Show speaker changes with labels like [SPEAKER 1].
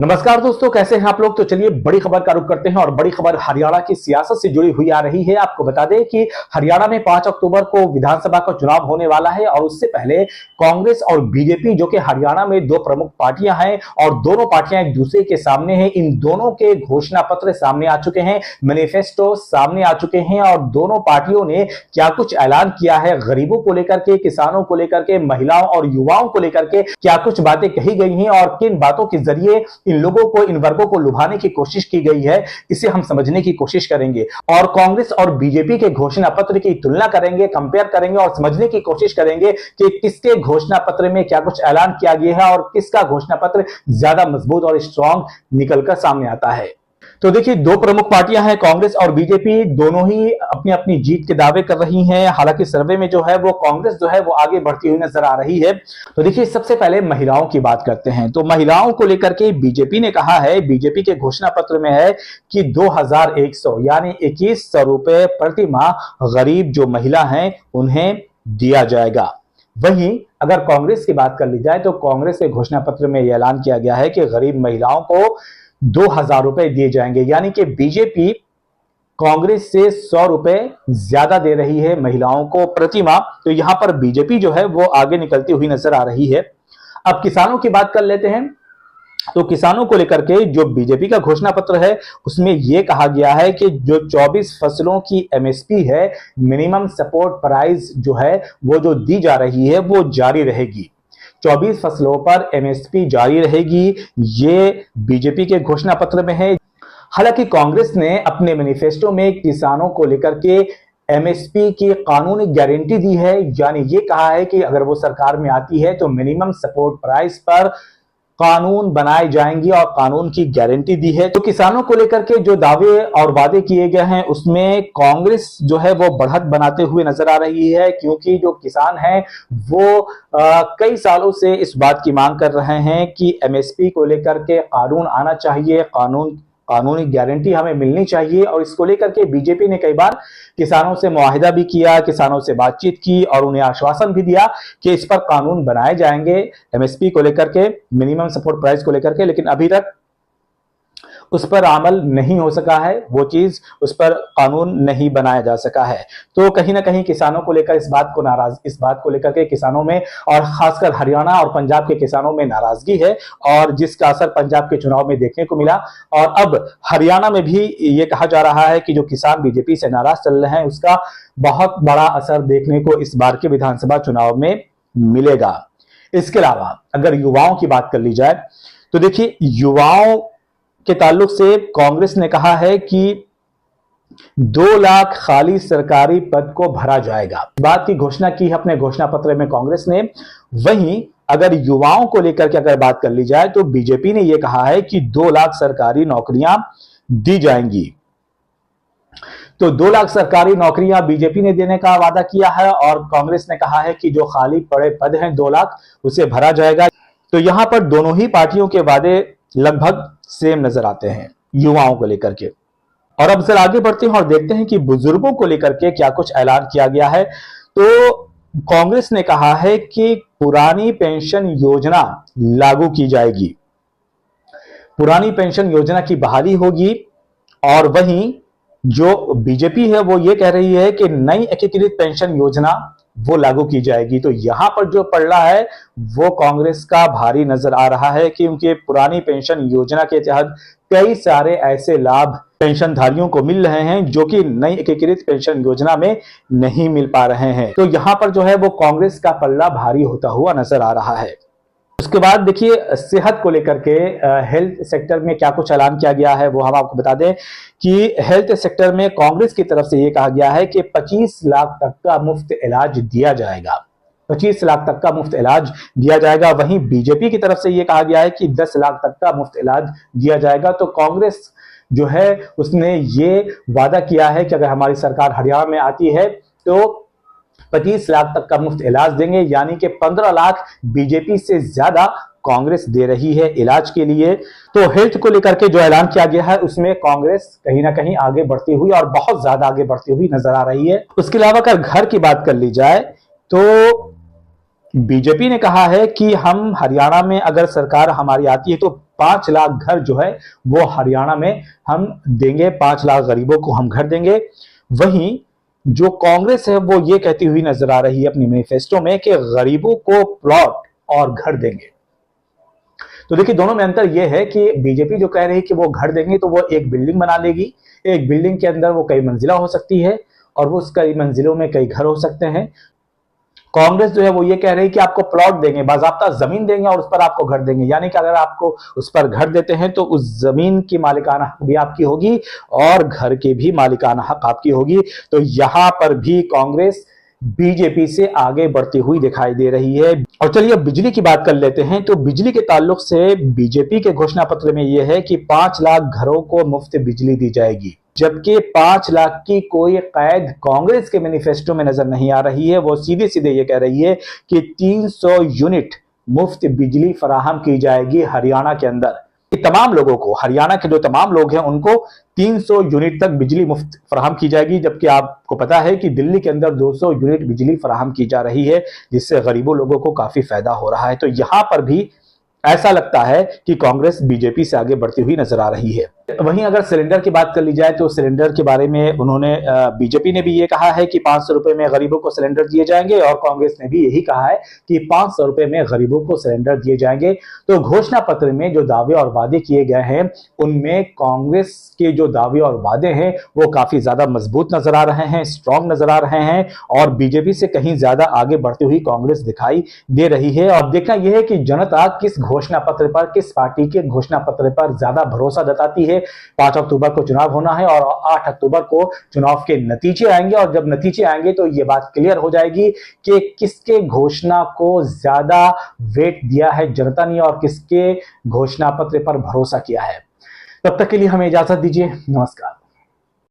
[SPEAKER 1] नमस्कार दोस्तों, कैसे हैं आप लोग। तो चलिए बड़ी खबर का रुख करते हैं और बड़ी खबर हरियाणा की सियासत से जुड़ी हुई आ रही है। आपको बता दें कि हरियाणा में 5 अक्टूबर को विधानसभा का चुनाव होने वाला है और उससे पहले कांग्रेस और बीजेपी, जो कि हरियाणा में दो प्रमुख पार्टियां हैं और दोनों पार्टियां एक दूसरे के सामने हैं, इन दोनों के घोषणा पत्र सामने आ चुके हैं, मैनिफेस्टो सामने आ चुके हैं और दोनों पार्टियों ने क्या कुछ ऐलान किया है, गरीबों को लेकर के, किसानों को लेकर के, महिलाओं और युवाओं को लेकर के क्या कुछ बातें कही गई हैं और किन बातों के जरिए इन लोगों को, इन वर्गों को लुभाने की कोशिश की गई है, इसे हम समझने की कोशिश करेंगे और कांग्रेस और बीजेपी के घोषणा पत्र की तुलना करेंगे, कंपेयर करेंगे और समझने की कोशिश करेंगे कि किसके घोषणा पत्र में क्या कुछ ऐलान किया गया है और किसका घोषणा पत्र ज्यादा मजबूत और स्ट्रांग निकलकर सामने आता है। तो देखिए, दो प्रमुख पार्टियां हैं, कांग्रेस और बीजेपी, दोनों ही अपनी अपनी जीत के दावे कर रही हैं। हालांकि सर्वे में जो है वो कांग्रेस जो है वो आगे बढ़ती हुई नजर आ रही है। तो देखिए, सबसे पहले महिलाओं की बात करते हैं। तो महिलाओं को लेकर के बीजेपी ने कहा है, बीजेपी के घोषणा पत्र में है कि 2100 यानी 2100 रुपए प्रति माह गरीब जो महिला हैं उन्हें दिया जाएगा। वहीं अगर कांग्रेस की बात कर ली जाए तो कांग्रेस के घोषणा पत्र में यह ऐलान किया गया है कि गरीब महिलाओं को 2000 रुपए दिए जाएंगे, यानी कि बीजेपी कांग्रेस से 100 रुपए ज्यादा दे रही है महिलाओं को प्रति माह। तो यहां पर बीजेपी जो है वो आगे निकलती हुई नजर आ रही है। अब किसानों की बात कर लेते हैं। तो किसानों को लेकर के जो बीजेपी का घोषणा पत्र है उसमें यह कहा गया है कि जो 24 फसलों की एमएसपी है, मिनिमम सपोर्ट प्राइस जो है वो जो दी जा रही है वो जारी रहेगी। 24 फसलों पर एमएसपी जारी रहेगी, ये बीजेपी के घोषणा पत्र में है। हालांकि कांग्रेस ने अपने मैनिफेस्टो में किसानों को लेकर के एमएसपी की कानूनी गारंटी दी है, यानी ये कहा है कि अगर वो सरकार में आती है तो मिनिमम सपोर्ट प्राइस पर कानून बनाए जाएंगे और कानून की गारंटी दी है। तो किसानों को लेकर के जो दावे और वादे किए गए हैं उसमें कांग्रेस जो है वो बढ़त बनाते हुए नजर आ रही है, क्योंकि जो किसान हैं वो कई सालों से इस बात की मांग कर रहे हैं कि एमएसपी को लेकर के कानून आना चाहिए, कानूनी गारंटी हमें मिलनी चाहिए। और इसको लेकर के बीजेपी ने कई बार किसानों से मुआहिदा भी किया, किसानों से बातचीत की और उन्हें आश्वासन भी दिया कि इस पर कानून बनाए जाएंगे एमएसपी को लेकर के, मिनिमम सपोर्ट प्राइस को लेकर के, लेकिन अभी तक उस पर अमल नहीं हो सका है, वो चीज, उस पर कानून नहीं बनाया जा सका है। तो कहीं ना कहीं किसानों को लेकर इस बात को लेकर के किसानों में और खासकर हरियाणा और पंजाब के किसानों में नाराजगी है और जिसका असर पंजाब के चुनाव में देखने को मिला। और अब हरियाणा में भी ये कहा जा रहा है कि जो किसान बीजेपी से नाराज चल रहे हैं उसका बहुत बड़ा असर देखने को इस बार के विधानसभा चुनाव में मिलेगा। इसके अलावा अगर युवाओं की बात कर ली जाए तो देखिए, युवाओं के ताल्लुक से कांग्रेस ने कहा है कि 2 लाख खाली सरकारी पद को भरा जाएगा। बात की घोषणा की है अपने घोषणा पत्र में कांग्रेस ने। वहीं अगर युवाओं को लेकर के अगर बात कर ली जाए तो बीजेपी ने यह कहा है कि 2 लाख सरकारी नौकरियां दी जाएंगी। तो 2 लाख सरकारी नौकरियां बीजेपी ने देने का वादा किया है और कांग्रेस ने कहा है कि जो खाली पड़े पद हैं 2 लाख, उसे भरा जाएगा। तो यहां पर दोनों ही पार्टियों के वादे लगभग सेम नजर आते हैं युवाओं को लेकर के। और अब जरा आगे बढ़ते हैं और देखते हैं कि बुजुर्गों को लेकर के क्या कुछ ऐलान किया गया है। तो कांग्रेस ने कहा है कि पुरानी पेंशन योजना लागू की जाएगी, पुरानी पेंशन योजना की बहाली होगी। और वहीं जो बीजेपी है वो ये कह रही है कि नई एकीकृत पेंशन योजना वो लागू की जाएगी। तो यहां पर जो पलड़ा है वो कांग्रेस का भारी नजर आ रहा है, क्योंकि पुरानी पेंशन योजना के तहत कई सारे ऐसे लाभ पेंशनधारियों को मिल रहे हैं जो कि नई एकीकृत पेंशन योजना में नहीं मिल पा रहे हैं। तो यहां पर जो है वो कांग्रेस का पल्ला भारी होता हुआ नजर आ रहा है। उसके बाद देखिए, सेहत को लेकर के हेल्थ सेक्टर में क्या कुछ ऐलान किया गया है वो हम आपको बता दें कि हेल्थ सेक्टर में कांग्रेस की तरफ से ये कहा गया है कि 25 लाख तक का मुफ्त इलाज दिया जाएगा, 25 लाख तक का मुफ्त इलाज दिया जाएगा। वहीं बीजेपी की तरफ से ये कहा गया है कि 10 लाख तक का मुफ्त इलाज दिया जाएगा। तो कांग्रेस जो है उसने ये वादा किया है कि अगर हमारी सरकार हरियाणा में आती है तो 25 लाख तक का मुफ्त इलाज देंगे, यानी कि 15 लाख बीजेपी से ज्यादा कांग्रेस दे रही है इलाज के लिए। तो हेल्थ को लेकर के जो ऐलान किया गया है उसमें कांग्रेस कहीं ना कहीं आगे बढ़ती हुई और बहुत ज्यादा आगे बढ़ती हुई नजर आ रही है। उसके अलावा अगर घर की बात कर ली जाए तो बीजेपी ने कहा है कि हम हरियाणा में अगर सरकार हमारी आती है तो 5 लाख घर जो है वो हरियाणा में हम देंगे, 5 लाख गरीबों को हम घर देंगे। वहीं जो कांग्रेस है वो ये कहती हुई नजर आ रही है अपनी मैनिफेस्टो में कि गरीबों को प्लॉट और घर देंगे। तो देखिए दोनों में अंतर यह है कि बीजेपी जो कह रही है कि वो घर देंगे तो वो एक बिल्डिंग बना लेगी, एक बिल्डिंग के अंदर वो कई मंजिला हो सकती है और वो उस कई मंजिलों में कई घर हो सकते हैं। कांग्रेस जो है वो ये कह रही है कि आपको प्लॉट देंगे, बाजाब्ता जमीन देंगे और उस पर आपको घर देंगे, यानी कि अगर आपको उस पर घर देते हैं तो उस जमीन की मालिकाना हक भी आपकी होगी और घर के भी मालिकाना हक आपकी होगी। तो यहां पर भी कांग्रेस बीजेपी से आगे बढ़ती हुई दिखाई दे रही है। और चलिए अब बिजली की बात कर लेते हैं। तो बिजली के ताल्लुक से बीजेपी के घोषणा पत्र में यह है कि 5 लाख घरों को मुफ्त बिजली दी जाएगी, जबकि 5 लाख की कोई कैद कांग्रेस के मैनिफेस्टो में नजर नहीं आ रही है। वो सीधे सीधे ये कह रही है कि 300 यूनिट मुफ्त बिजली फराहम की जाएगी हरियाणा के अंदर। तमाम लोगों को, हरियाणा के जो तमाम लोग हैं उनको 300 यूनिट तक बिजली मुफ्त फराहम की जाएगी, जबकि आपको पता है कि दिल्ली के अंदर 200 यूनिट बिजली फराहम की जा रही है, जिससे गरीबों लोगों को काफी फायदा हो रहा है। तो यहां पर भी ऐसा लगता है कि कांग्रेस बीजेपी से आगे बढ़ती हुई नजर आ रही है। वहीं अगर सिलेंडर की बात कर ली जाए तो सिलेंडर के बारे में उन्होंने बीजेपी ने भी ये कहा है कि 500 रुपए में गरीबों को सिलेंडर दिए जाएंगे और कांग्रेस ने भी यही कहा है कि 500 रुपए में गरीबों को सिलेंडर दिए जाएंगे। तो घोषणा पत्र में जो दावे और वादे किए गए हैं उनमें कांग्रेस के जो दावे और वादे हैं वो काफी ज्यादा मजबूत नजर आ रहे हैं, स्ट्रांग नजर आ रहे हैं और बीजेपी से कहीं ज्यादा आगे बढ़ती हुई कांग्रेस दिखाई दे रही है। और देखना यह है कि जनता किस घोषणा पत्र पर, किस पार्टी के घोषणा पत्र पर ज्यादा भरोसा जताती है। 5 अक्टूबर को चुनाव होना है और 8 अक्टूबर को चुनाव के नतीजे आएंगे और जब नतीजे आएंगे तो यह बात क्लियर हो जाएगी कि किसके घोषणा को ज्यादा वेट दिया है जनता ने और किसके घोषणा पत्र पर भरोसा किया है। तब तक के लिए हमें इजाजत दीजिए। नमस्कार।